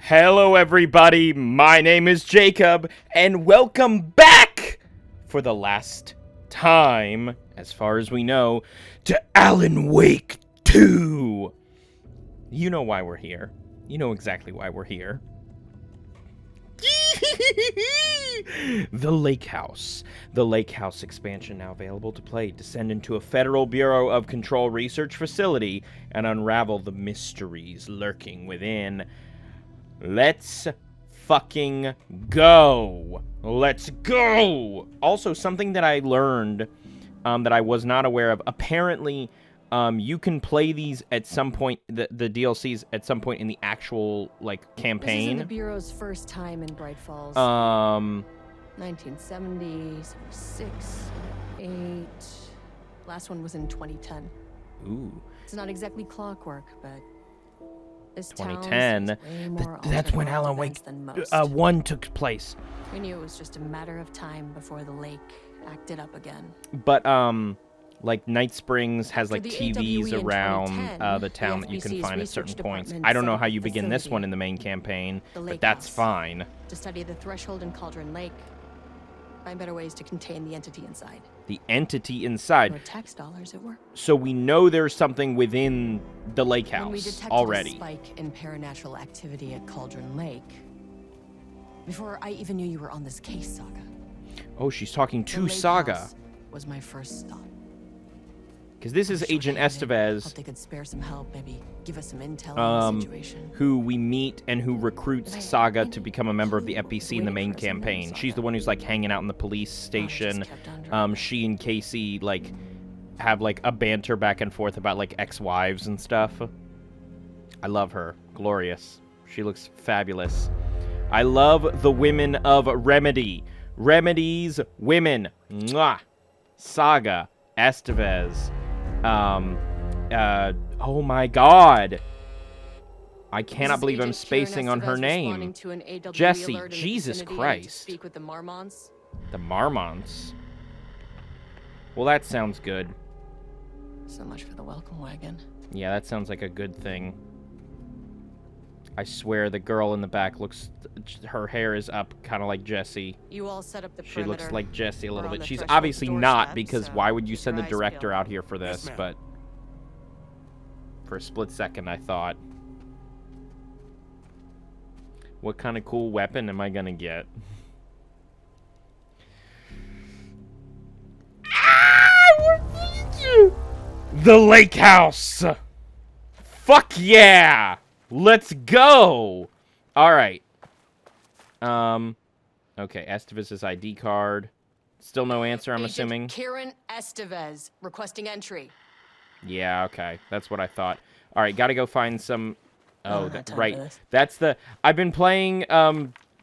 Hello everybody, my name is Jacob, and welcome back, for the last time, as far as we know, to Alan Wake 2! You know why we're here. You know exactly why we're here. The Lake House. The Lake House expansion now available to play. Descend into a Federal Bureau of Control research facility and unravel the mysteries lurking within. Let's fucking go. Let's go. Also, something that I learned that I was not aware of. Apparently, you can play these at some point, the DLCs at some point in the actual, like, campaign. This isn't the Bureau's first time in Bright Falls. 1970, 76, 8. Last one was in 2010. Ooh. It's not exactly clockwork, but this 2010. That's when Alan Wake 1 took place. We knew it was just a matter of time before the lake acted up again. But like Night Springs has like TVs around the town that you can find at certain points. I don't know how you begin this one in the main campaign, but that's fine. To study the threshold in Cauldron Lake, find better ways to contain the entity inside. The entity inside. Or tax dollars at work. So we know there's something within the lake house when we detected already. A spike in paranatural activity at Cauldron Lake. Before I even knew you were on this case, Saga. Oh, she's talking to the Saga. Lake House was my first stop. Because this is Agent Estevez. Hope they could spare some help, maybe give us some intel on the situation. Who we meet and who recruits Saga to become a member of the FBC in the main campaign. She's the one who's like hanging out in the police station. She and Casey like have like a banter back and forth about like ex-wives and stuff. I love her. Glorious. She looks fabulous. I love the women of Remedy. Remedy's women. Mwah. Saga. Estevez. Oh my god. I cannot believe I'm spacing on her name. Jesse, Jesus Christ. Speak with the Marmonts. The Marmonts? Well, that sounds good. So much for the welcome wagon. Yeah, that sounds like a good thing. I swear the girl in the back looks... Her hair is up, kind of like Jesse. You all set up the She looks like Jesse a little bit. She's threshold obviously not, doorstep, because so why would you keep send the your eyes director peeled. out here for this? But for a split second, I thought, what kind of cool weapon am I gonna get? The Lake House! Fuck yeah! Let's go! Alright. Okay, Estevez's ID card. Still no answer, I'm assuming. Karen Estevez, requesting entry. Yeah, okay. That's what I thought. Alright, gotta go find some... Oh, right. this. That's the... I've been playing,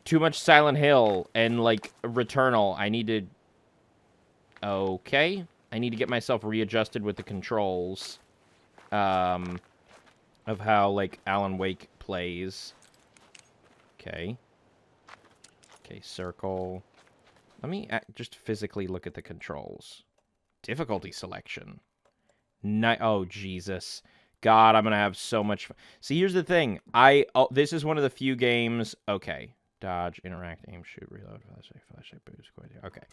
too much Silent Hill and, like, Returnal. I need to... Okay. I need to get myself readjusted with the controls. Of how, like, Alan Wake plays. Okay. Okay, circle. Let me just physically look at the controls. Difficulty selection. Oh, Jesus. God, I'm gonna have so much fun. See, here's the thing. This is one of the few games... Okay. Dodge, interact, aim, shoot, reload, flashlight, boost. Okay.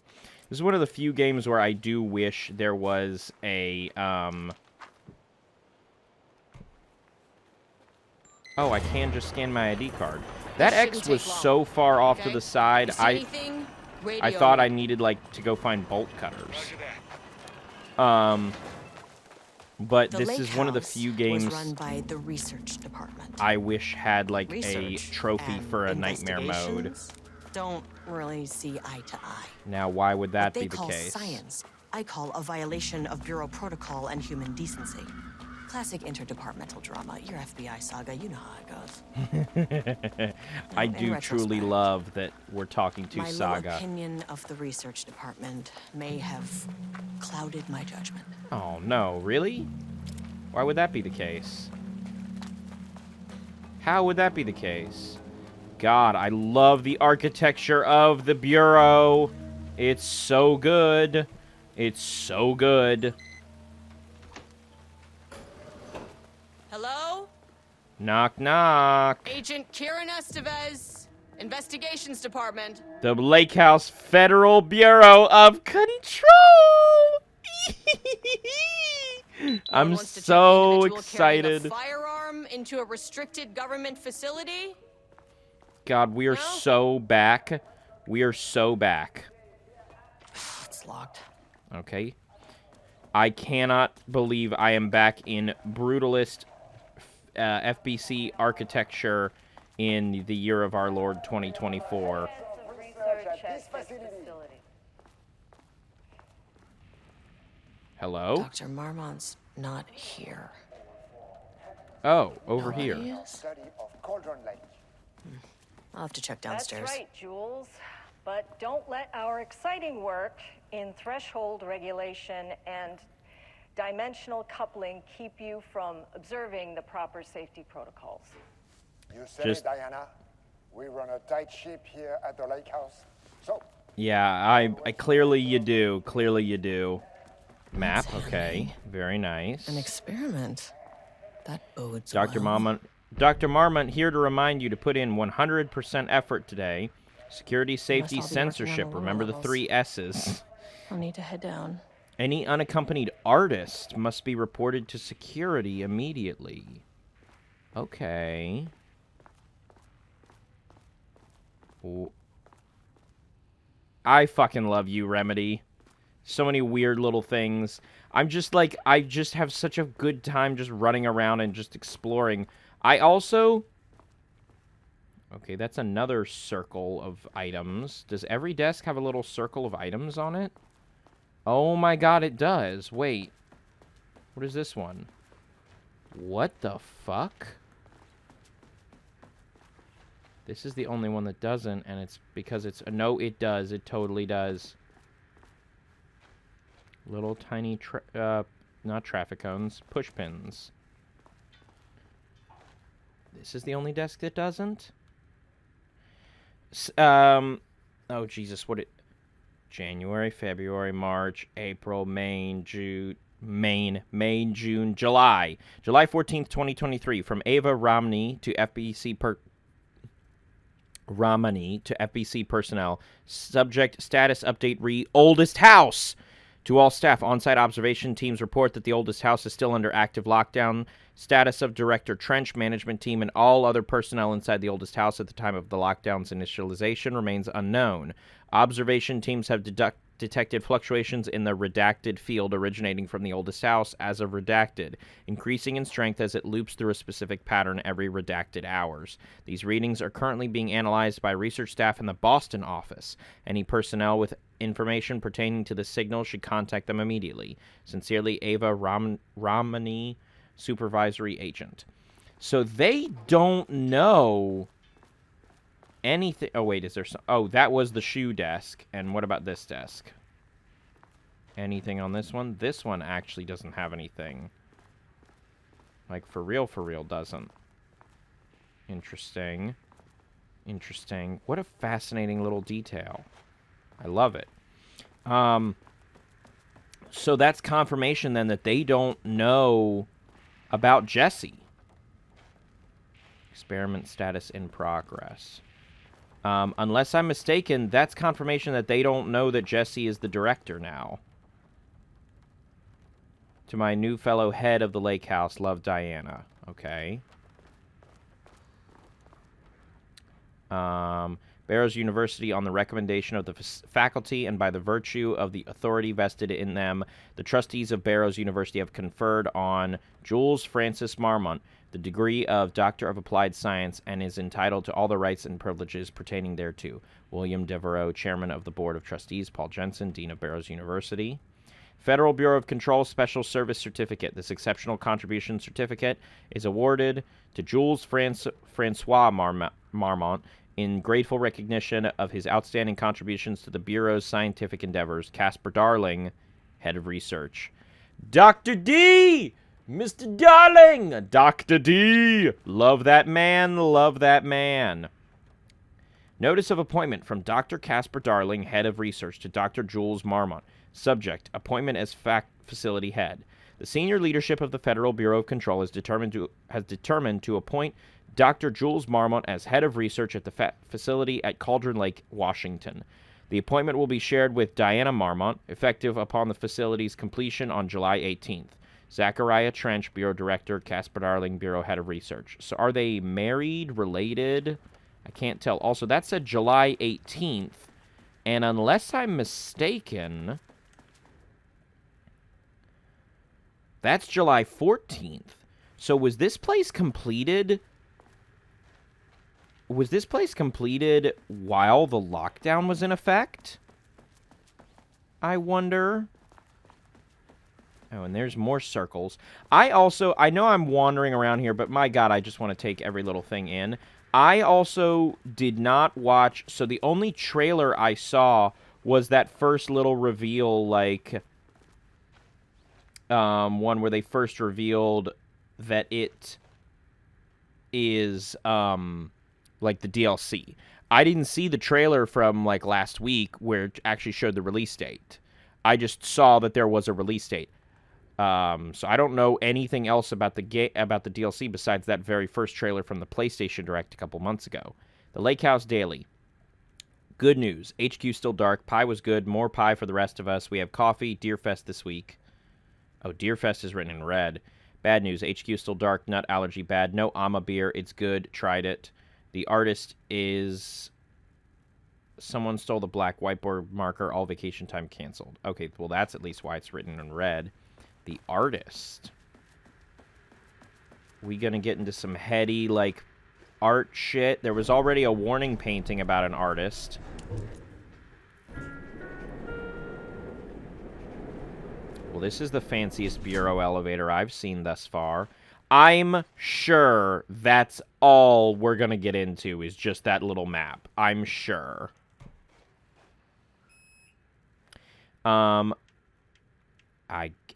This is one of the few games where I do wish there was a, Oh, I can just scan my ID card. That X was so far off to the side, I thought I needed, like, to go find bolt cutters. But this is one of the few games run by the research department. I wish had, like, a trophy for a nightmare mode. Don't really see eye to eye. Now, why would that What be the they call case? Science, I call a violation of Bureau protocol and human decency. Classic interdepartmental drama. Your FBI saga, you know how it goes. I do truly love that we're talking to my Saga. My opinion of the research department may have clouded my judgment. Oh, no. Really? Why would that be the case? How would that be the case? God, I love the architecture of the Bureau. It's so good. It's so good. Hello? Knock, knock. Agent Kieran Estevez, Investigations Department. The Lake House Federal Bureau of Control. I'm so excited. A firearm into a restricted government facility? God, we are so back. We are so back. It's locked. Okay. I cannot believe I am back in brutalist FBC architecture in the year of our Lord 2024. Hello? Dr. Marmont's not here. Oh, over He here. is? I'll have to check downstairs. That's right, Jules. But don't let our exciting work in threshold regulation and dimensional coupling keep you from observing the proper safety protocols. You said it, Diana. We run a tight ship here at the lake house. So. Yeah, I clearly you do. Clearly you do. Map, okay. Very nice. An experiment. That bodes Dr. well. Marmont. Dr. Marmont here to remind you to put in 100% effort today. Security, safety, Unless I'll be working on censorship. the Remember the levels. 3 S's. I'll need to head down. Any unaccompanied artist must be reported to security immediately. Okay. Ooh. I fucking love you, Remedy. So many weird little things. I'm just like, I just have such a good time just running around and just exploring. I also... Okay, that's another circle of items. Does every desk have a little circle of items on it? Oh my god, it does. Wait. What is this one? What the fuck? This is the only one that doesn't, and it's because it's... No, it does. It totally does. Little tiny... not traffic cones. Push pins. This is the only desk that doesn't? Oh, Jesus, what it... January, February, March, April, May, June, July. July 14th, 2023. From Ava Romney to FBC personnel. Subject status update oldest house. To all staff, on-site observation teams report that the oldest house is still under active lockdown. Status of Director Trench, management team, and all other personnel inside the oldest house at the time of the lockdown's initialization remains unknown. Observation teams have detected fluctuations in the redacted field originating from the oldest house as of redacted, increasing in strength as it loops through a specific pattern every redacted hours. These readings are currently being analyzed by research staff in the Boston office. Any personnel with information pertaining to the signal should contact them immediately. Sincerely, Ava Romney, Supervisory Agent. So they don't know anything. Oh, wait, is there some... Oh, that was the shoe desk. And what about this desk? Anything on this one? This one actually doesn't have anything. Like, for real doesn't. Interesting. Interesting. What a fascinating little detail. I love it. So that's confirmation then that they don't know about Jesse. Experiment status in progress. Unless I'm mistaken, that's confirmation that they don't know that Jesse is the director now. To my new fellow head of the lake house, love, Diana. Okay. Barrows University, on the recommendation of the faculty and by the virtue of the authority vested in them, the trustees of Barrows University have conferred on Jules Francis Marmont the degree of Doctor of Applied Science and is entitled to all the rights and privileges pertaining thereto. William Devereaux, Chairman of the Board of Trustees. Paul Jensen, Dean of Barrows University. Federal Bureau of Control Special Service Certificate. This exceptional contribution certificate is awarded to Jules Francois Marmont in grateful recognition of his outstanding contributions to the Bureau's scientific endeavors. Casper Darling, Head of Research. Dr. D! Mr. Darling! Dr. D! Love that man, love that man. Notice of appointment from Dr. Casper Darling, Head of Research, to Dr. Jules Marmont. Subject, appointment as facility head. The senior leadership of the Federal Bureau of Control has determined to appoint Dr. Jules Marmont as head of research at the facility at Cauldron Lake, Washington. The appointment will be shared with Diana Marmont, effective upon the facility's completion on July 18th. Zachariah Trench, Bureau Director, Casper Darling, Bureau Head of Research. So are they married, related? I can't tell. Also, that said July 18th, and unless I'm mistaken, that's July 14th. So was this place completed? Was this place completed while the lockdown was in effect? I wonder. Oh, and there's more circles. I know I'm wandering around here, but my God, I just want to take every little thing in. I also did not watch, so the only trailer I saw was that first little reveal, like, one where they first revealed that it is, like, the DLC. I didn't see the trailer from, like, last week where it actually showed the release date. I just saw that there was a release date. So I don't know anything else about the DLC besides that very first trailer from the PlayStation Direct a couple months ago. The Lake House Daily. Good news. HQ still dark. Pie was good. More pie for the rest of us. We have coffee. Deerfest this week. Oh, Deerfest is written in red. Bad news. HQ still dark. Nut allergy bad. No Ama beer. It's good. Tried it. The artist is... Someone stole the black whiteboard marker. All vacation time canceled. Okay, well, that's at least why it's written in red. The artist. We gonna get into some heady, like, art shit. There was already a warning painting about an artist. Well, this is the fanciest bureau elevator I've seen thus far. I'm sure that's all we're gonna get into is just that little map. I'm sure.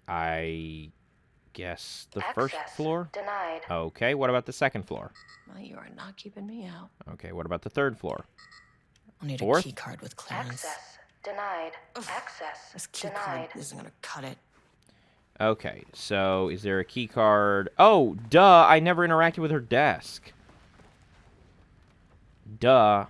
I guess the first floor? Denied. Okay, what about the second floor? Well, you are not keeping me out. Okay, what about the third floor? I'll need Fourth? a key card with clearance. Access denied. Ugh, Access This key denied. card isn't gonna cut it. Okay, so is there a key card? Oh, duh, I never interacted with her desk. Duh.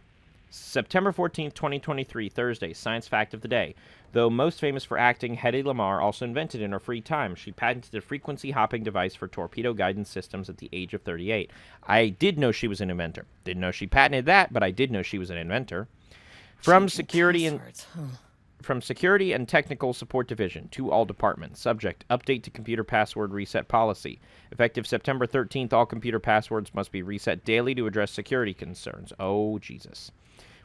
September 14th, 2023, Thursday, science fact of the day. Though most famous for acting, Hedy Lamarr also invented in her free time. She patented a frequency hopping device for torpedo guidance systems at the age of 38. I did know she was an inventor. Didn't know she patented that, but I did know she was an inventor. From security and technical support division to all departments. Subject: update to computer password reset policy. Effective September 13th, all computer passwords must be reset daily to address security concerns. Oh, Jesus.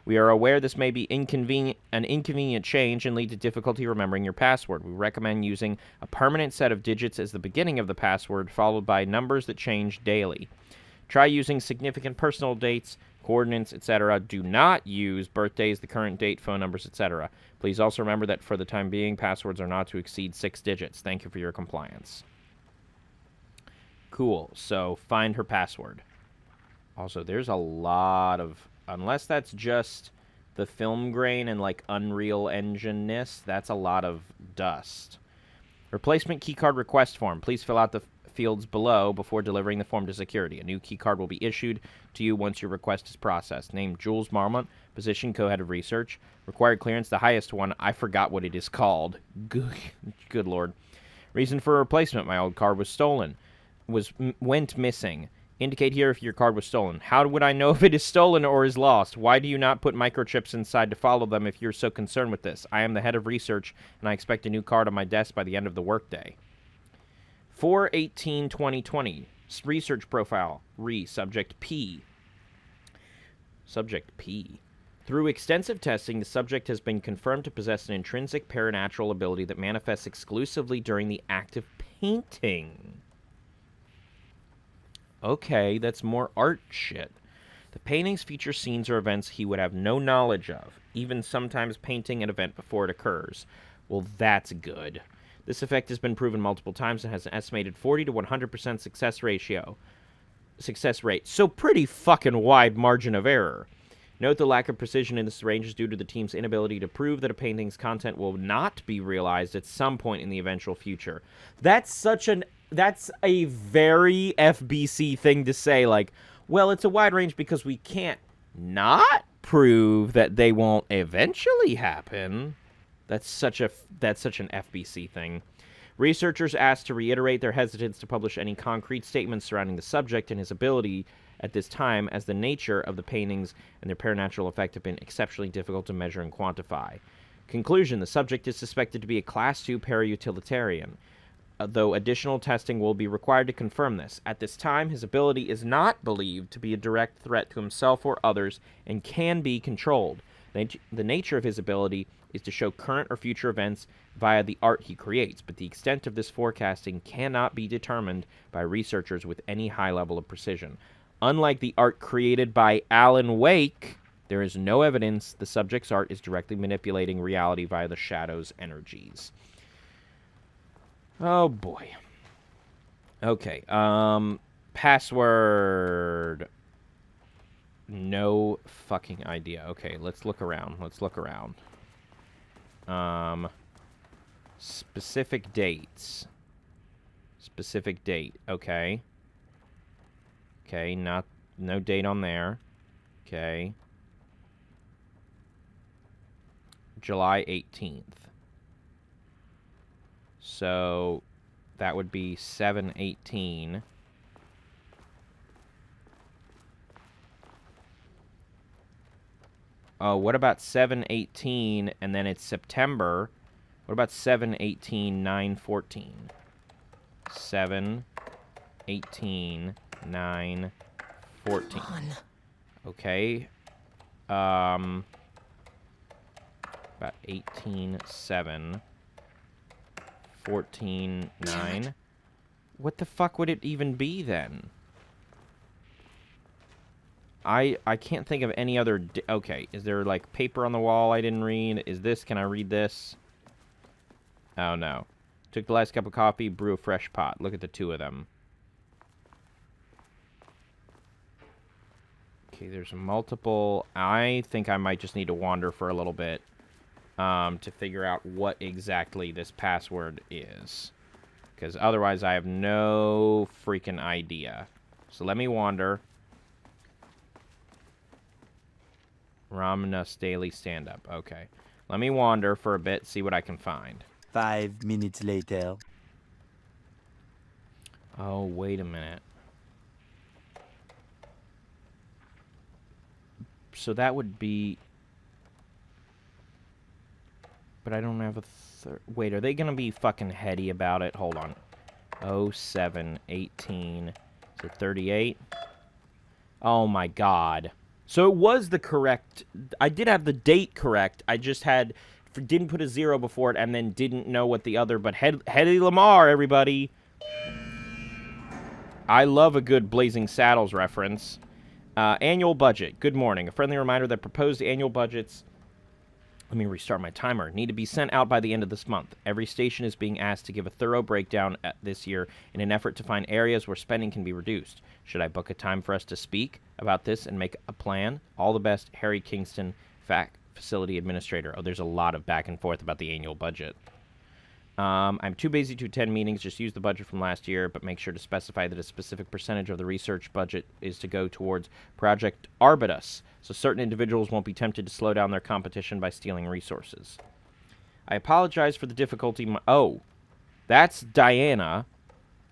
We are aware this may be an inconvenient change and lead to difficulty remembering your password. We recommend using a permanent set of digits as the beginning of the password, followed by numbers that change daily. Try using significant personal dates, coordinates, etc. Do not use birthdays, the current date, phone numbers, etc. Please also remember that for the time being, passwords are not to exceed 6 digits. Thank you for your compliance. Cool. So, find her password. Also, there's a lot of... Unless that's just the film grain and, like, Unreal Engine-ness, that's a lot of dust. Replacement keycard request form. Please fill out the fields below before delivering the form to security. A new keycard will be issued to you once your request is processed. Name: Jules Marmont. Position: co-head of research. Required clearance: the highest one. I forgot what it is called. Good lord. Reason for replacement: my old card was stolen. Went missing. Indicate here if your card was stolen. How would I know if it is stolen or is lost? Why do you not put microchips inside to follow them if you're so concerned with this? I am the head of research, and I expect a new card on my desk by the end of the workday. 4/18/2020. Research profile. Subject P. Subject P. Through extensive testing, the subject has been confirmed to possess an intrinsic paranatural ability that manifests exclusively during the act of painting. Okay, that's more art shit. The paintings feature scenes or events he would have no knowledge of, even sometimes painting an event before it occurs. Well, that's good. This effect has been proven multiple times and has an estimated 40 to 100% success rate. So pretty fucking wide margin of error. Note the lack of precision in this range is due to the team's inability to prove that a painting's content will not be realized at some point in the eventual future. That's a very FBC thing to say, like, well, it's a wide range because we can't not prove that they won't eventually happen. That's such an FBC thing. Researchers asked to reiterate their hesitance to publish any concrete statements surrounding the subject and his ability at this time, as the nature of the paintings and their paranatural effect have been exceptionally difficult to measure and quantify. Conclusion: the subject is suspected to be a Class 2 para-utilitarian, though additional testing will be required to confirm this. At this time, his ability is not believed to be a direct threat to himself or others and can be controlled. The nature of his ability is to show current or future events via the art he creates, but the extent of this forecasting cannot be determined by researchers with any high level of precision. Unlike the art created by Alan Wake, there is no evidence the subject's art is directly manipulating reality via the shadow's energies. Oh, boy. Okay, password. No fucking idea. Okay, let's look around. Specific dates. Specific date. Okay. Okay, no date on there. Okay. July 18th. So that would be 7/18. Oh, what about 7/18 and then it's September? What about 7/18/9/14? 7/18/9/14. Okay. About 18/7. 14/9. What the fuck would it even be then? I can't think of any other... Okay, is there, like, paper on the wall I didn't read? Is this... Can I read this? Oh, no. Took the last cup of coffee, brew a fresh pot. Look at the two of them. Okay, there's multiple... I think I might just need to wander for a little bit to figure out what exactly this password is. Because otherwise I have no freaking idea. So let me wander. Ramnus Daily Stand-Up. Okay. Let me wander for a bit, see what I can find. 5 minutes later. Oh, wait a minute. So that would be... But I don't have a wait, are they going to be fucking heady about it? Hold on. 07/18. Is it 38? Oh my god. So it was the correct... I did have the date correct. I just didn't put a 0 before it and then didn't know what the other... But Hedy Lamar, everybody. I love a good Blazing Saddles reference. Annual budget. Good morning. A friendly reminder that proposed annual budgets... Let me restart my timer. Need to be sent out by the end of this month. Every station is being asked to give a thorough breakdown this year in an effort to find areas where spending can be reduced. Should I book a time for us to speak about this and make a plan? All the best, Harry Kingston, Facility Administrator. Oh, there's a lot of back and forth about the annual budget. I'm too busy to attend meetings. Just use the budget from last year, but make sure to specify that a specific percentage of the research budget is to go towards Project Arbutus, so certain individuals won't be tempted to slow down their competition by stealing resources. I apologize for the difficulty. Oh, that's Diana.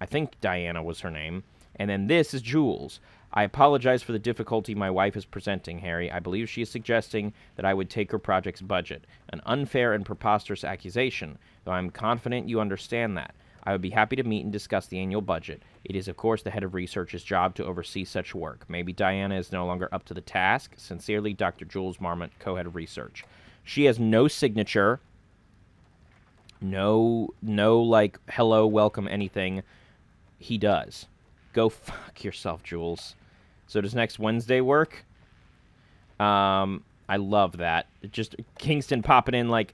I think Diana was her name. And then this is Jules. I apologize for the difficulty my wife is presenting, Harry. I believe she is suggesting that I would take her project's budget. An unfair and preposterous accusation, though I am confident you understand that. I would be happy to meet and discuss the annual budget. It is, of course, the head of research's job to oversee such work. Maybe Diana is no longer up to the task. Sincerely, Dr. Jules Marmont, co-head of research. She has no signature. No, like, hello, welcome, anything. He does. Go fuck yourself, Jules. So does next Wednesday work? I love that. Just Kingston popping in like,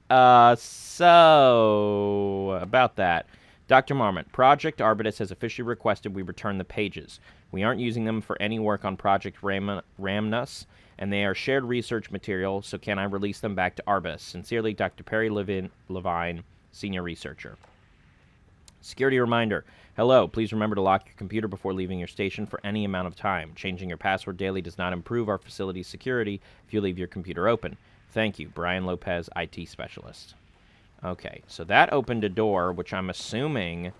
so about that. Dr. Marmont, Project Arbutus has officially requested we return the pages. We aren't using them for any work on Project Ramnus, and they are shared research material, so can I release them back to Arbus? Sincerely, Dr. Perry Levine, Senior Researcher. Security reminder. Hello, please remember to lock your computer before leaving your station for any amount of time. Changing your password daily does not improve our facility's security if you leave your computer open. Thank you, Brian Lopez, IT Specialist. Okay, so that opened a door, which I'm assuming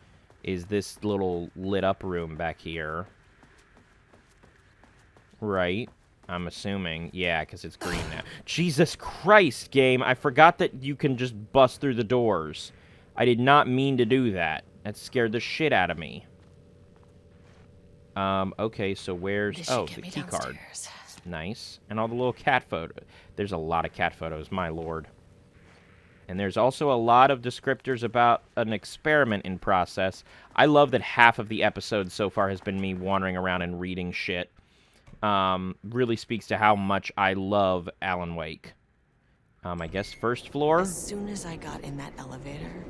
is this little lit-up room back here. Right. I'm assuming. Yeah, because it's green now. Jesus Christ, game. I forgot that you can just bust through the doors. I did not mean to do that. That scared the shit out of me. Okay, so where's... Oh, the key card. Nice. And all the little cat photos. There's a lot of cat photos, my lord. And there's also a lot of descriptors about an experiment in process. I love that half of the episode so far has been me wandering around and reading shit. Really speaks to how much I love Alan Wake. I guess first floor? As soon as I got in that elevator,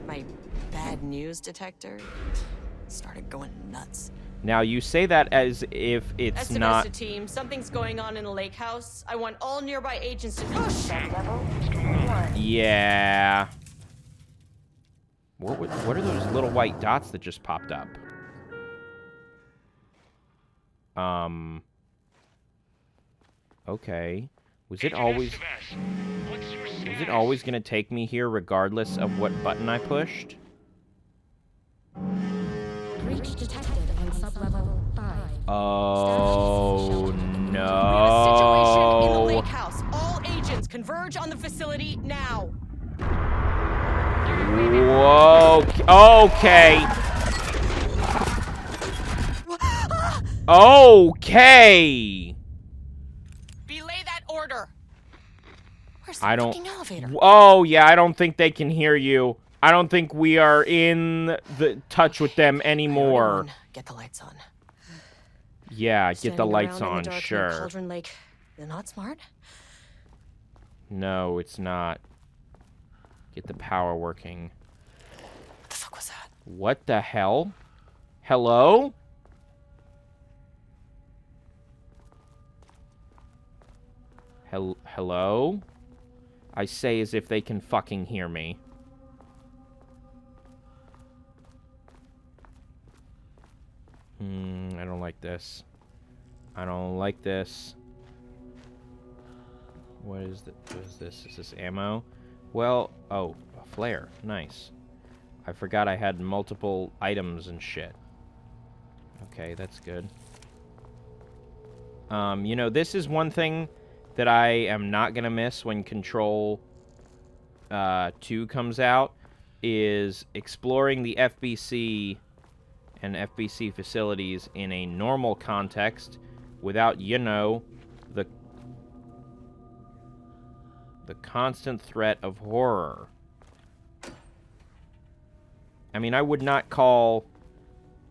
my bad news detector started going nuts. Now, you say that as if it's not... team, something's going on in the lake house. I want all nearby agents to push. Yeah. What are those little white dots that just popped up? Okay. Was it always gonna take me here regardless of what button I pushed? Breach detected on sublevel 5. Oh no. We have a situation in the lake house. All agents converge on the facility now. Whoa. Okay. Okay. Belay that order. Where's the I don't... fucking elevator? Oh, yeah, I don't think they can hear you. I don't think we are in the touch with them anymore. Get the lights on. Yeah, get the lights Standing around on, in the dark in sure. Cauldron Lake. You're not smart? No, it's not. Get the power working. What the fuck was that? What the hell? Hello? Hello? I say as if they can fucking hear me. I don't like this. I don't like this. What is this? Is this ammo? Well, oh, a flare. Nice. I forgot I had multiple items and shit. Okay, that's good. You know, this is one thing that I am not gonna miss when Control 2 comes out, is exploring the FBC and FBC facilities in a normal context without, you know, the constant threat of horror. I mean, I would not call...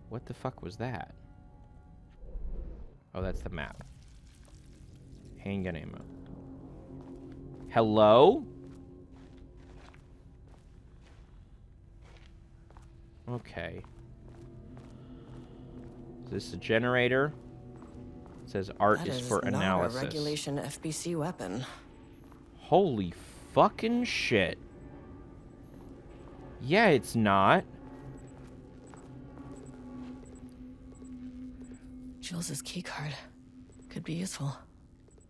What the fuck was that? Oh, that's the map. Handgun ammo. Hello? Okay. Is this a generator? It says art is for analysis. That is not a regulation FBC weapon. Holy fucking shit. Yeah, it's not. Jules's keycard could be useful.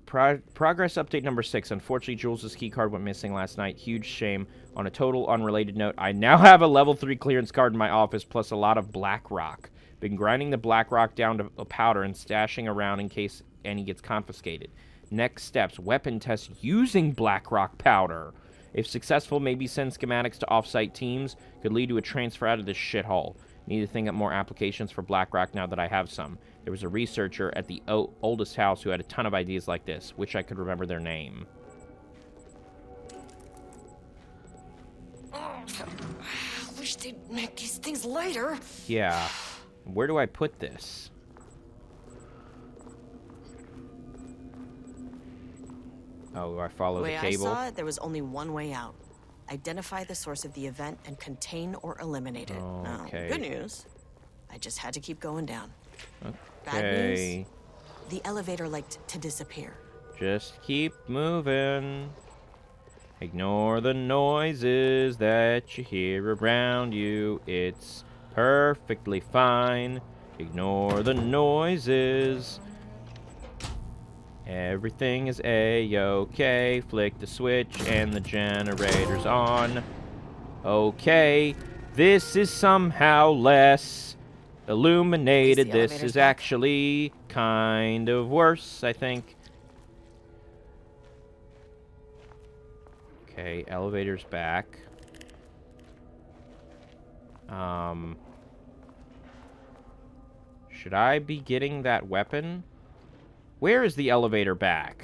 Progress update number 6. Unfortunately, Jules's keycard went missing last night. Huge shame. On a total unrelated note, I now have a level 3 clearance card in my office, plus a lot of black rock. Been grinding the black rock down to a powder and stashing around in case any gets confiscated. Next steps, weapon test using black rock powder. If successful, maybe send schematics to off-site teams. Could lead to a transfer out of this shithole. Need to think up more applications for black rock now that I have some. There was a researcher at the oldest house who had a ton of ideas like this. Wish I could remember their name. I wish they'd make these things lighter. Yeah. Where do I put this? Oh, I follow the cable? The way I saw it, there was only one way out. Identify the source of the event and contain or eliminate it. Okay. Now, good news. I just had to keep going down. Okay. Bad news. The elevator liked to disappear. Just keep moving. Ignore the noises that you hear around you. It's perfectly fine. Ignore the noises. Everything is A-okay. Flick the switch and the generator's on. Okay. This is somehow less illuminated. This elevator's is back. actually kind of worse, I think. Okay, elevator's back. Should I be getting that weapon? Where is the elevator back?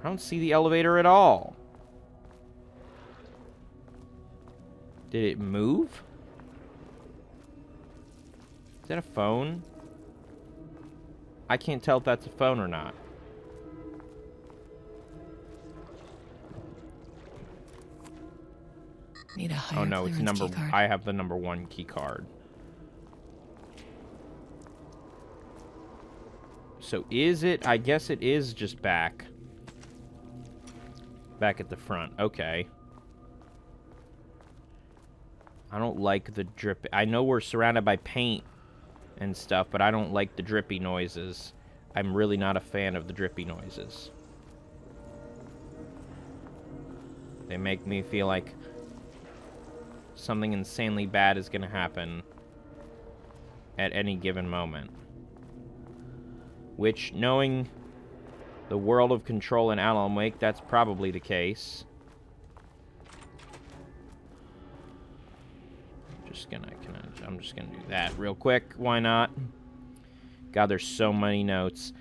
I don't see the elevator at all. Did it move? Is that a phone? I can't tell if that's a phone or not. Need a higher Oh no, it's clearance number. keycard. I have the number 1 key card. So is it? I guess it is just back. Back at the front. Okay. I don't like the drip. I know we're surrounded by paint and stuff, but I don't like the drippy noises. I'm really not a fan of the drippy noises. They make me feel like something insanely bad is going to happen at any given moment. Which, knowing the world of Control in Alan Wake, that's probably the case. I'm just gonna do that real quick. Why not? God, there's so many notes.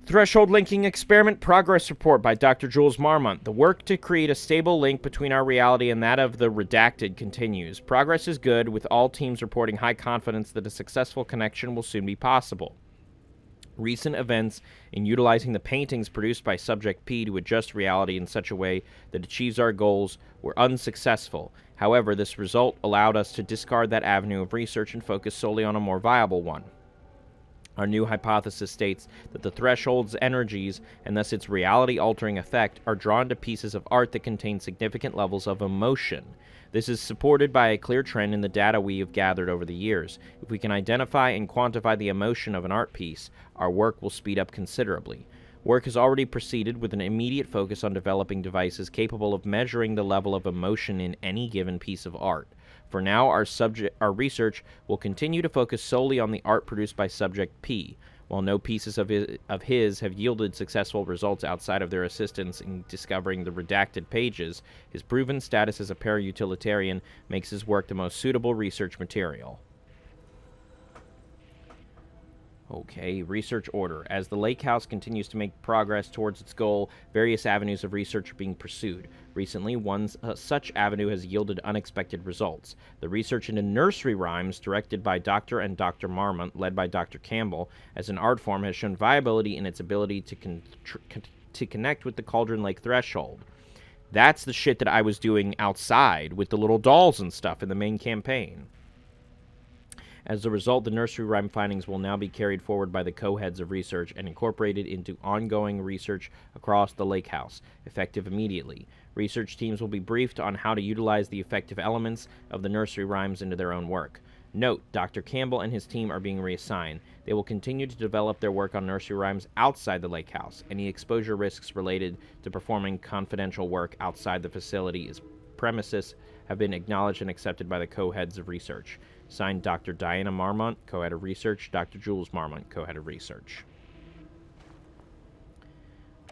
Threshold Linking Experiment Progress Report by Dr. Jules Marmont. The work to create a stable link between our reality and that of the Redacted continues. Progress is good, with all teams reporting high confidence that a successful connection will soon be possible. Recent events in utilizing the paintings produced by Subject P to adjust reality in such a way that achieves our goals were unsuccessful. However, this result allowed us to discard that avenue of research and focus solely on a more viable one. Our new hypothesis states that the threshold's energies, and thus its reality-altering effect, are drawn to pieces of art that contain significant levels of emotion. This is supported by a clear trend in the data we have gathered over the years. If we can identify and quantify the emotion of an art piece, our work will speed up considerably. Work has already proceeded with an immediate focus on developing devices capable of measuring the level of emotion in any given piece of art. For now, our research will continue to focus solely on the art produced by Subject P. While no pieces of his have yielded successful results outside of their assistance in discovering the redacted pages, his proven status as a para-utilitarian makes his work the most suitable research material. Okay, research order. As the Lake House continues to make progress towards its goal, various avenues of research are being pursued. Recently, one such avenue has yielded unexpected results. The research into nursery rhymes, directed by Dr. and Dr. Marmont, led by Dr. Campbell, as an art form, has shown viability in its ability to connect with the Cauldron Lake threshold. That's the shit that I was doing outside with the little dolls and stuff in the main campaign. As a result, the nursery rhyme findings will now be carried forward by the co-heads of research and incorporated into ongoing research across the Lake House, effective immediately. Research teams will be briefed on how to utilize the effective elements of the nursery rhymes into their own work. Note, Dr. Campbell and his team are being reassigned. They will continue to develop their work on nursery rhymes outside the Lake House. Any exposure risks related to performing confidential work outside the facility's premises have been acknowledged and accepted by the co-heads of research. Signed, Dr. Diana Marmont, co-head of research, Dr. Jules Marmont, co-head of research.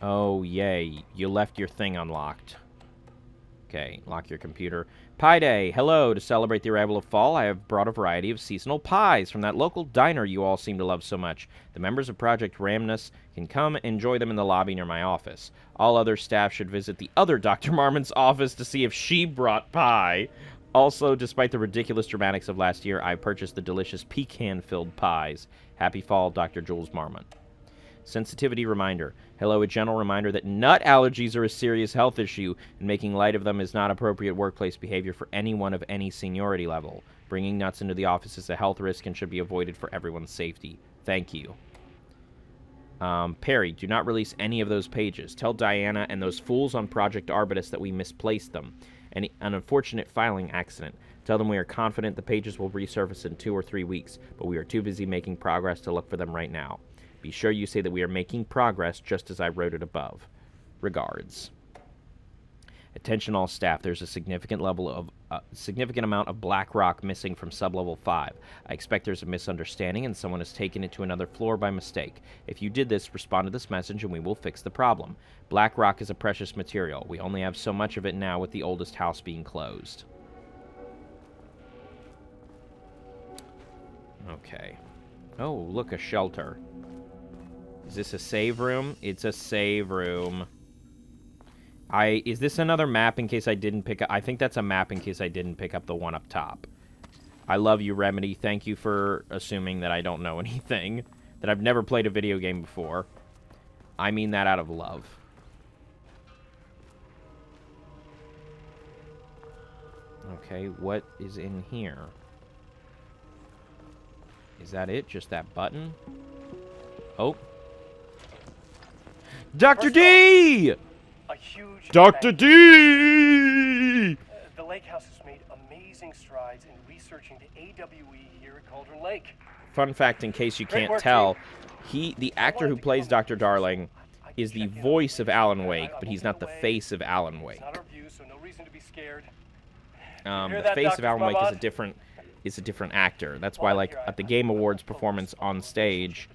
Oh, yay. You left your thing unlocked. Okay, lock your computer. Pie Day, hello. To celebrate the arrival of fall, I have brought a variety of seasonal pies from that local diner you all seem to love so much. The members of Project Ramnus can come enjoy them in the lobby near my office. All other staff should visit the other Dr. Marmont's office to see if she brought pie. Also, despite the ridiculous dramatics of last year, I purchased the delicious pecan-filled pies. Happy fall, Dr. Jules Marmont. Sensitivity reminder. Hello, a gentle reminder that nut allergies are a serious health issue, and making light of them is not appropriate workplace behavior for anyone of any seniority level. Bringing nuts into the office is a health risk and should be avoided for everyone's safety. Thank you. Perry, do not release any of those pages. Tell Diana and those fools on Project Arbutus that we misplaced them. An unfortunate filing accident. Tell them we are confident the pages will resurface in 2 or 3 weeks, but we are too busy making progress to look for them right now. Be sure you say that we are making progress just as I wrote it above. Regards. Attention all staff, there's a significant amount of black rock missing from sublevel 5. I expect there's a misunderstanding and someone has taken it to another floor by mistake. If you did this, respond to this message and we will fix the problem. Black rock is a precious material. We only have so much of it now with the oldest house being closed. Okay. Oh, look, a shelter. Is this a save room? It's a save room. Is this another map in case I didn't pick up? I think that's a map in case I didn't pick up the one up top. I love you, Remedy. Thank you for assuming that I don't know anything. That I've never played a video game before. I mean that out of love. Okay, what is in here? Is that it? Just that button? Oh. Dr. D! A huge Dr. thank D! The lake house has made amazing strides in researching the AWE here at Cauldron Lake. Fun fact, in case you Great can't work, tell, team. the actor who plays Dr. Darling is the voice of Alan Wake, but he's not the face of Alan Wake. It's not our view, so no reason to be scared. The face of Alan Wake is a different actor. That's why, like, at the Game Awards performance on stage,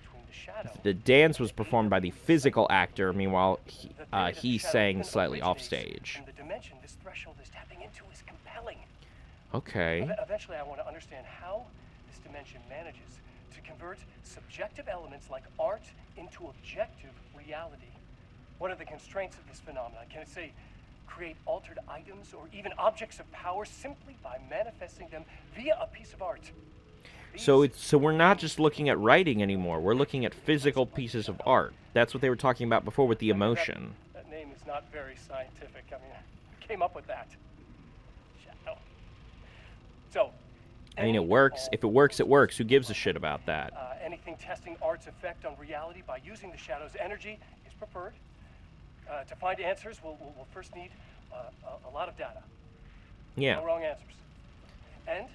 the dance was performed by the physical actor. Meanwhile, he sang slightly off stage. The dimension this threshold is tapping into is compelling. Okay. Eventually, I want to understand how this dimension manages to convert subjective elements like art into objective reality. What are the constraints of this phenomenon? Can it, say, create altered items or even objects of power simply by manifesting them via a piece of art? So we're not just looking at writing anymore. We're looking at physical pieces of art. That's what they were talking about before with the emotion. That name is not very scientific. I mean, I came up with that. Shadow. So. I mean, it works. If it works, it works. Who gives a shit about that? Anything testing art's effect on reality by using the shadow's energy is preferred. To find answers, we'll first need a lot of data. Yeah. No wrong answers. And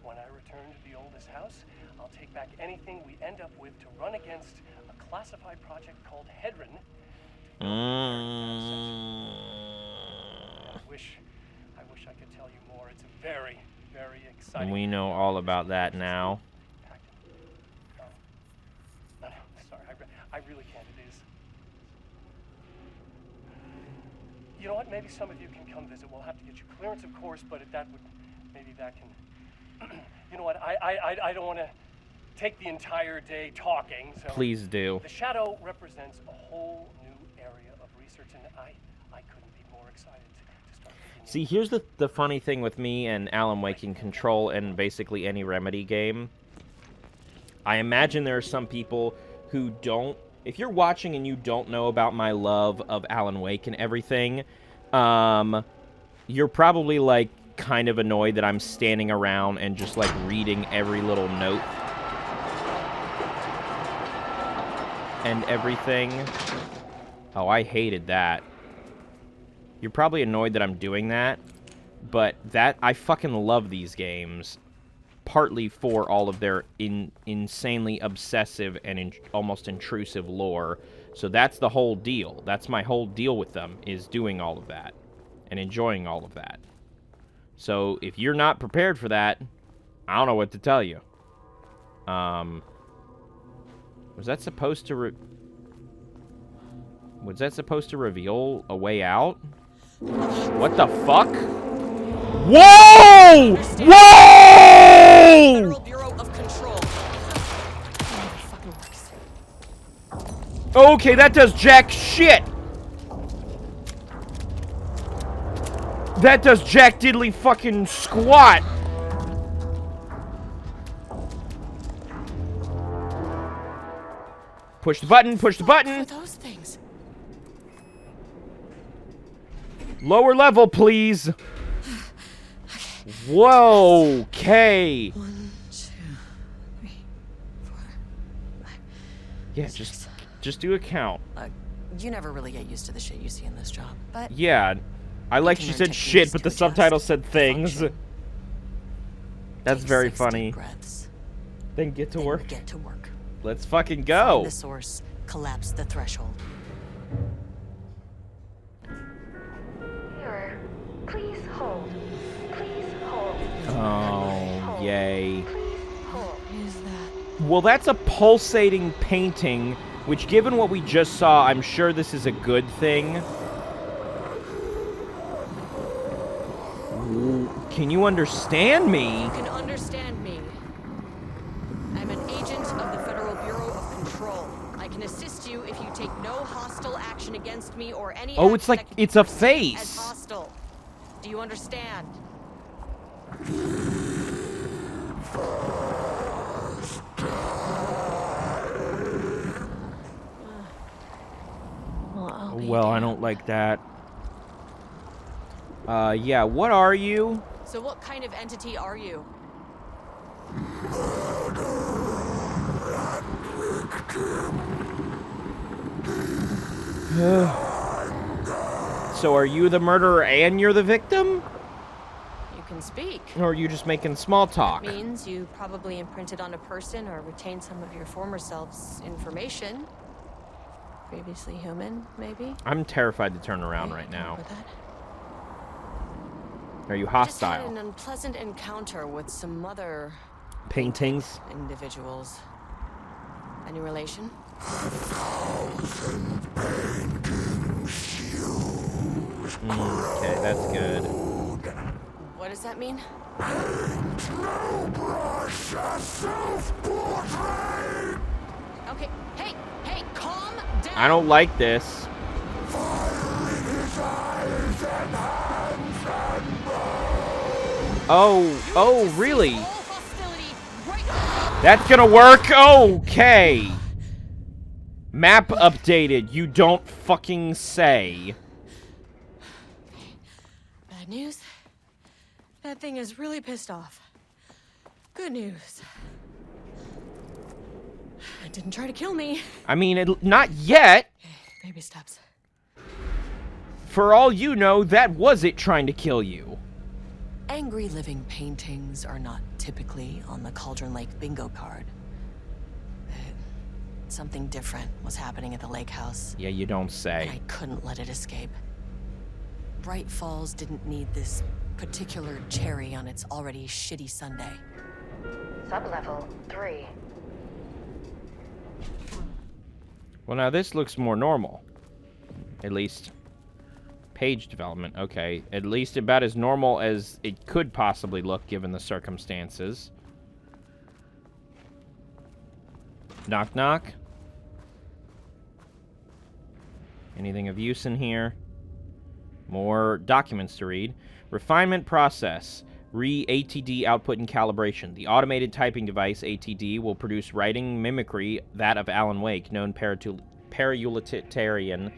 when I return to the oldest house, I'll take back anything we end up with to run against a classified project called Hedron. I wish I could tell you more. It's a very, very exciting. We know all about that now. No, sorry, I really can't. It is. You know what? Maybe some of you can come visit. We'll have to get you clearance, of course, but if that would, maybe that can. You know what? I don't want to take the entire day talking. So Please do. The shadow represents a whole new area of research, and I couldn't be more excited to start. See, here's the funny thing with me and Alan Wake in Control and basically any Remedy game. I imagine there are some people who don't. If you're watching and you don't know about my love of Alan Wake and everything, you're probably like kind of annoyed that I'm standing around and just like reading every little note and everything. Oh, I hated that. You're probably annoyed that I'm doing that, but I fucking love these games. Partly for all of their insanely obsessive and almost intrusive lore. So that's the whole deal. That's my whole deal with them, is doing all of that and enjoying all of that. So if you're not prepared for that, I don't know what to tell you. Was that supposed to reveal a way out? What the fuck? Whoa! Whoa! Federal Bureau of Control. Fucking works. Okay, that does jack shit. That does jack diddly fucking squat. Push the button, push the button. What are those things? Lower level, please. Whoa, okay. 1, 2, 3, 4, 5. Yeah, just do a count. You never really get used to the shit you see in this job, but Yeah, I like can she learn said shit, techniques but to the adjust, subtitle said things. function. That's Take very 6 deep funny. breaths, Then get to then work. Get to work. Let's fucking Find go. the source, collapse the threshold. Mirror, please hold. Please hold. Oh, yay. Please hold. Is that? Well, that's a pulsating painting, which, given what we just saw, I'm sure this is a good thing. Ooh, can you understand me? You can understand me. I'm an agent of the Federal Bureau of Control. I can assist you if you take no hostile action against me or any Oh, it's action like that can it's a be perceived as face. hostile. Do you understand? Well, I don't like that. Yeah, what are you? So what kind of entity are you? So are you the murderer and you're the victim? You can speak. Or are you just making small talk? Means you probably imprinted on a person or retained some of your former self's information. Previously human, maybe? I'm terrified to turn around right now. Remember that? Are you Just had hostile? an unpleasant encounter with some other Paintings? individuals. Any relation? Okay, that's good. What does that mean? Okay, hey, calm down! I don't like this. Oh, really? All hostility right now. That's gonna work? Okay. Map updated. You don't fucking say. Bad news? That thing is really pissed off. Good news. It didn't try to kill me. I mean, not yet. Baby steps. For all you know, that was it trying to kill you. Angry living paintings are not typically on the Cauldron Lake bingo card. Something different was happening at the lake house, Yeah, you don't and say. I couldn't let it escape. Bright Falls didn't need this particular cherry on its already shitty Sunday. Sublevel 3. Well, now this looks more normal. At least. Page development. Okay. At least about as normal as it could possibly look given the circumstances. Knock, knock. Anything of use in here? More documents to read. Refinement process. ATD output and calibration. The automated typing device, ATD, will produce writing mimicry, that of Alan Wake, known parautilitarian,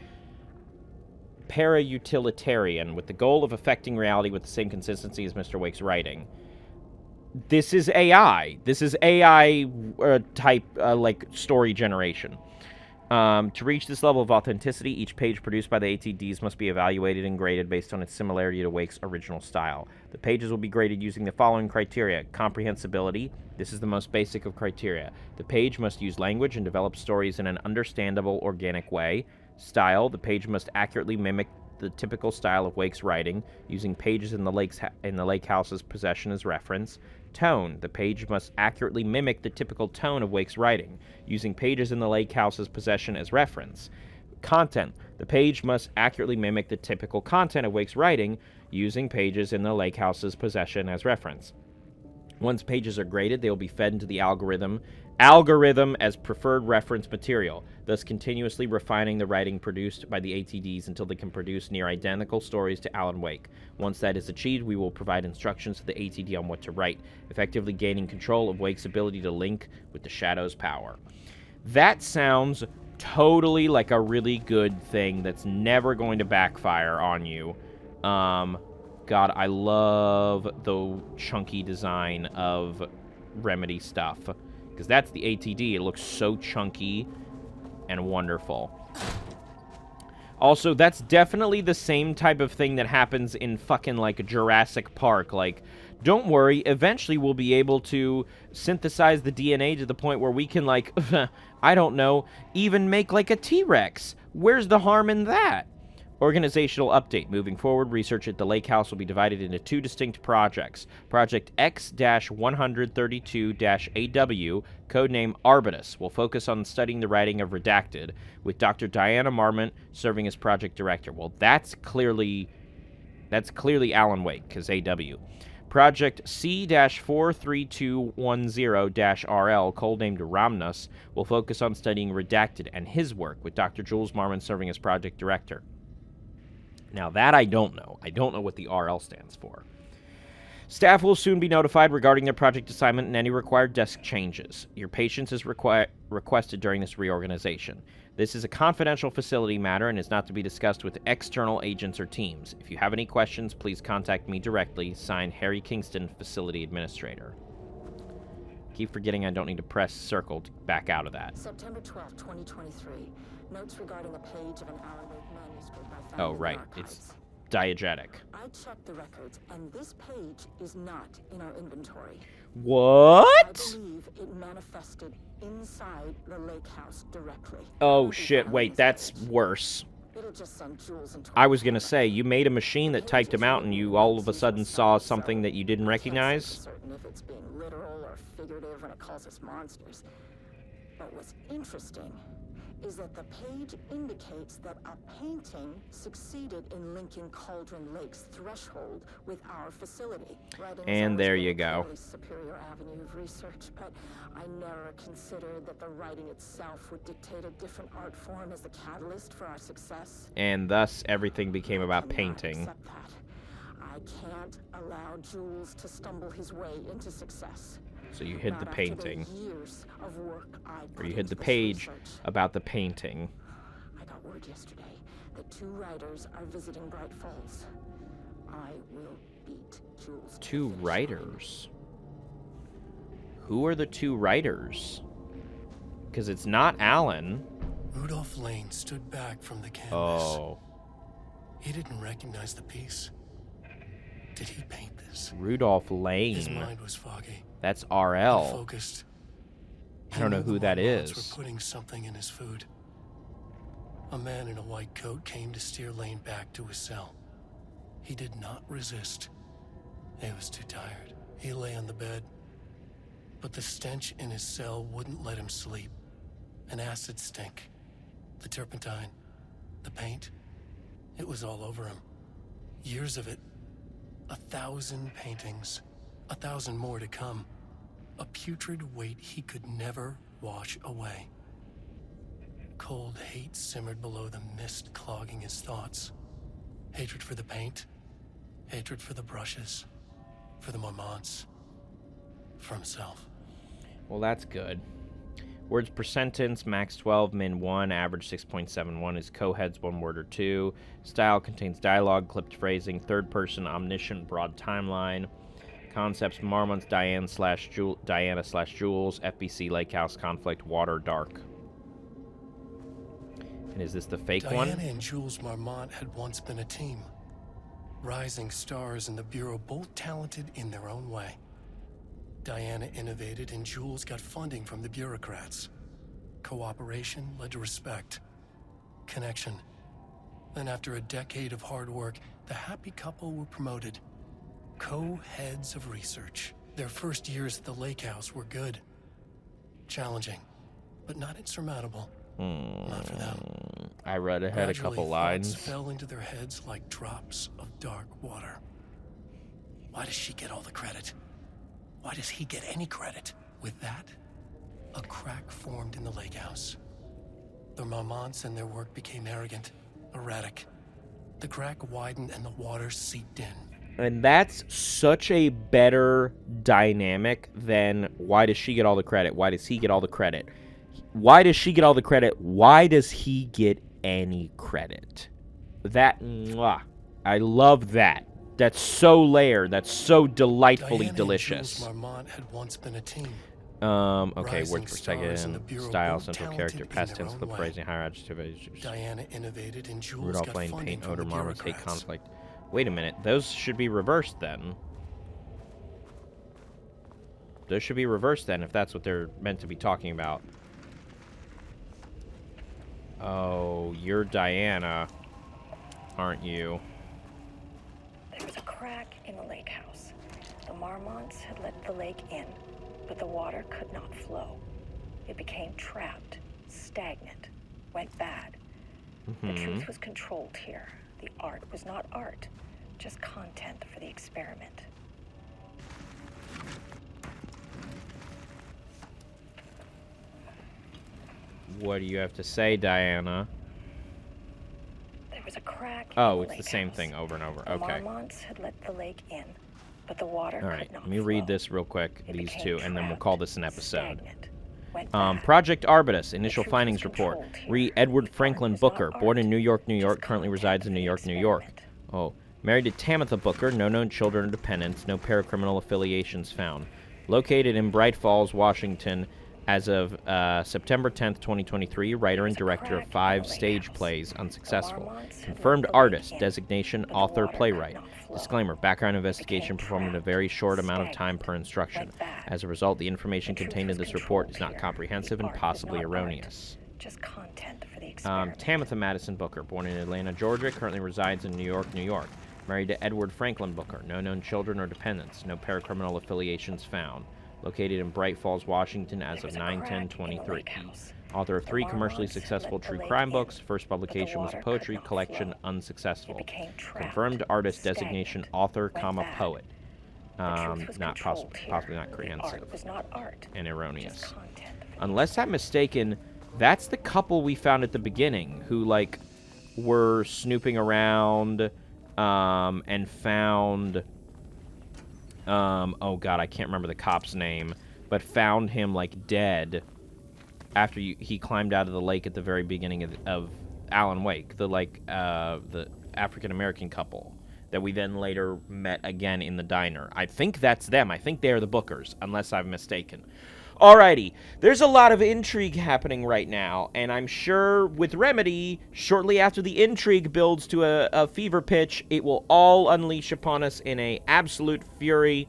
with the goal of affecting reality with the same consistency as Mr. Wake's writing. This is AI. This is AI type, like, story generation. To reach this level of authenticity, each page produced by the ATDs must be evaluated and graded based on its similarity to Wake's original style. The pages will be graded using the following criteria. Comprehensibility. This is the most basic of criteria. The page must use language and develop stories in an understandable, organic way. Style. The page must accurately mimic the typical style of Wake's writing, using pages in the lake house's possession as reference. Tone. The page must accurately mimic the typical tone of Wake's writing, using pages in the lake house's possession as reference. Content. The page must accurately mimic the typical content of Wake's writing, using pages in the lake house's possession as reference. Once pages are graded, they will be fed into the algorithm as preferred reference material, thus continuously refining the writing produced by the ATDs until they can produce near identical stories to Alan Wake. Once that is achieved, we will provide instructions to the ATD on what to write, effectively gaining control of Wake's ability to link with the Shadow's power. That sounds totally like a really good thing that's never going to backfire on you. God, I love the chunky design of Remedy stuff. Because that's the ATD. It looks so chunky. and wonderful. Also, that's definitely the same type of thing that happens in fucking, like, Jurassic Park. Like, don't worry, eventually we'll be able to synthesize the DNA to the point where we can, like, I don't know, even make, like, a T-Rex. Where's the harm in that? Organizational update. Moving forward, research at the Lake House will be divided into 2 distinct projects. Project X-132-AW, codename Arbutus, will focus on studying the writing of Redacted, with Dr. Diana Marmont serving as project director. Well, that's clearly Alan Wake, because AW. Project C-43210-RL, codenamed Ramnus, will focus on studying Redacted and his work, with Dr. Jules Marmont serving as project director. Now, that I don't know. I don't know what the RL stands for. Staff will soon be notified regarding their project assignment and any required desk changes. Your patience is requested during this reorganization. This is a confidential facility matter and is not to be discussed with external agents or teams. If you have any questions, please contact me directly. Signed, Harry Kingston, Facility Administrator. Keep forgetting I don't need to press circle to back out of that. September 12, 2023. Notes regarding a page of an Alan Wake manuscript I found Oh, in right. the It's archives. diegetic. I checked the records, and this page is not in our inventory. I What? believe it manifested inside the lake house directly. Oh, shit. Wait, that's worse. It'll just send Jules into I was going to say, you made a machine that typed them out and you all of a sudden saw something that you didn't recognize? Certain if it's being literal or figurative when it calls us monsters. But what's interesting is that the page indicates that a painting succeeded in linking Cauldron Lake's threshold with our facility. And there you go. Superior avenue of research, but I never considered that the writing itself would dictate a different art form as the catalyst for our success. And thus, everything became about I cannot painting. accept that. I can't allow Jules to stumble his way into success. So you hid the Not after painting. years of work I Or put you hid into the this page research. about the painting. I got word yesterday that 2 writers are visiting Bright Falls. I will beat Jules. to the 2 finish line. writers? Who are the 2 writers? Because it's not Alan. Rudolph Lane stood back from the canvas. Oh. He didn't recognize the piece. Did he paint this? Rudolph His Lane. mind was foggy, That's RL. unfocused. I don't know He knew who the that Mormonts is. were putting something in his food. A man in a white coat came to steer Lane back to his cell. He did not resist. He was too tired. He lay on the bed, but the stench in his cell wouldn't let him sleep. An acid stink. The turpentine. The paint. It was all over him. Years of it. 1,000 paintings. 1,000 more to come. A putrid weight he could never wash away. Cold hate simmered below the mist clogging his thoughts. Hatred for the paint. Hatred for the brushes. For the Mormonts. For himself. Well, that's good. Words per sentence, max 12, min 1, average 6.71 is co-heads 1 word or 2. Style contains dialogue, clipped phrasing, third person, omniscient, broad timeline. Concepts, Marmonts, Diana slash Jules, FBC, Lake House, conflict, water, dark. And is this the fake one? Diana and Jules Marmont had once been a team. Rising stars in the Bureau, both talented in their own way. Diana innovated and Jules got funding from the bureaucrats. Cooperation led to respect. Connection. Then after a decade of hard work, the happy couple were promoted. Co-heads of research. Their first years at the Lake House were good. Challenging, but not insurmountable. Not for them. I read ahead a couple Gradually, lines. thoughts fell into their heads like drops of dark water. Why does she get all the credit? Why does he get any credit? With that, a crack formed in the lake house. The Marmonts and their work became arrogant, erratic. The crack widened and the water seeped in. And that's such a better dynamic than why does she get all the credit? Why does he get all the credit? Why does she get all the credit? Why does he get any credit? That, I love that. That's so layered. That's so delightfully Diana delicious. and Jules Marmont had once been a team. Okay, Rising word per stars in the second. Bureau Style, both central talented character, in past their tense, own clip way. phrasing, higher adjective. Diana innovated and Jules Rudolph got Lane, funding paint, from odor, the marmots, hate, bureaucrats. conflict. Wait a minute, those should be reversed then. Those should be reversed then, if that's what they're meant to be talking about. Oh, you're Diana, aren't you? There was a crack in the lake house. The marmots had let the lake in, but the water could not flow. It became trapped, stagnant, went bad. The truth was controlled here. The art was not art, just content for the experiment. What do you have to say, Diana? There was a crack Oh, in the it's the lake same house. thing over and over. The Okay. marmots had let the lake in, but the water All right, could not let me flow. read this real quick, It these became two, and then we'll trapped, call this an episode. stagnant, went bad. Project Arbutus, initial truth was findings report. controlled here. Re Edward The art Franklin was not Booker, art, born in New York, New just York, currently content resides for in the New York, New York. experiment. Oh, married to Tamitha Booker, no known children or dependents, no paracriminal affiliations found. Located in Bright Falls, Washington, as of September 10th, 2023, writer and director of 5 stage plays, unsuccessful. Confirmed artist, designation, author, playwright. Disclaimer, background investigation performed in a very short amount of time per instruction. As a result, the information contained in this report is not comprehensive and possibly erroneous. Just content for the experiment. Tamitha Madison Booker, born in Atlanta, Georgia, currently resides in New York, New York. Married to Edward Franklin Booker, no known children or dependents, no paracriminal affiliations found. Located in Bright Falls, Washington as of 9/10/23. Author of 3 commercially successful true crime books. First publication was a poetry collection, unsuccessful. Confirmed artist designation, author, poet. Not possibly not comprehensive. And erroneous. Unless I'm mistaken, that's the couple we found at the beginning who, like, were snooping around and found... oh god, I can't remember the cop's name, but found him, like, dead after he climbed out of the lake at the very beginning of Alan Wake, the African-American couple that we then later met again in the diner. I think that's them. I think they're the Bookers, unless I'm mistaken. Alrighty, there's a lot of intrigue happening right now, and I'm sure with Remedy, shortly after the intrigue builds to a fever pitch, it will all unleash upon us in a absolute fury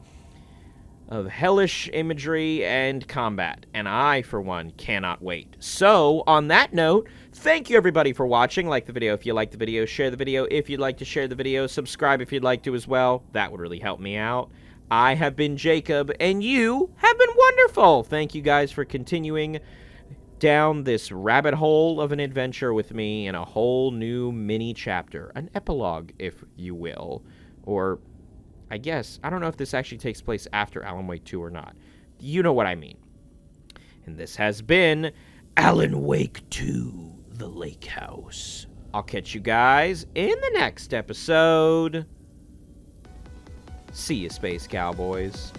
of hellish imagery and combat, and I, for one, cannot wait. So, on that note, thank you everybody for watching. Like the video if you liked the video, share the video if you'd like to share the video, subscribe if you'd like to as well. That would really help me out. I have been Jacob, and you have been wonderful. Thank you guys for continuing down this rabbit hole of an adventure with me in a whole new mini chapter. An epilogue, if you will. Or, I guess, I don't know if this actually takes place after Alan Wake 2 or not. You know what I mean. And this has been Alan Wake 2, The Lake House. I'll catch you guys in the next episode. See you, Space Cowboys.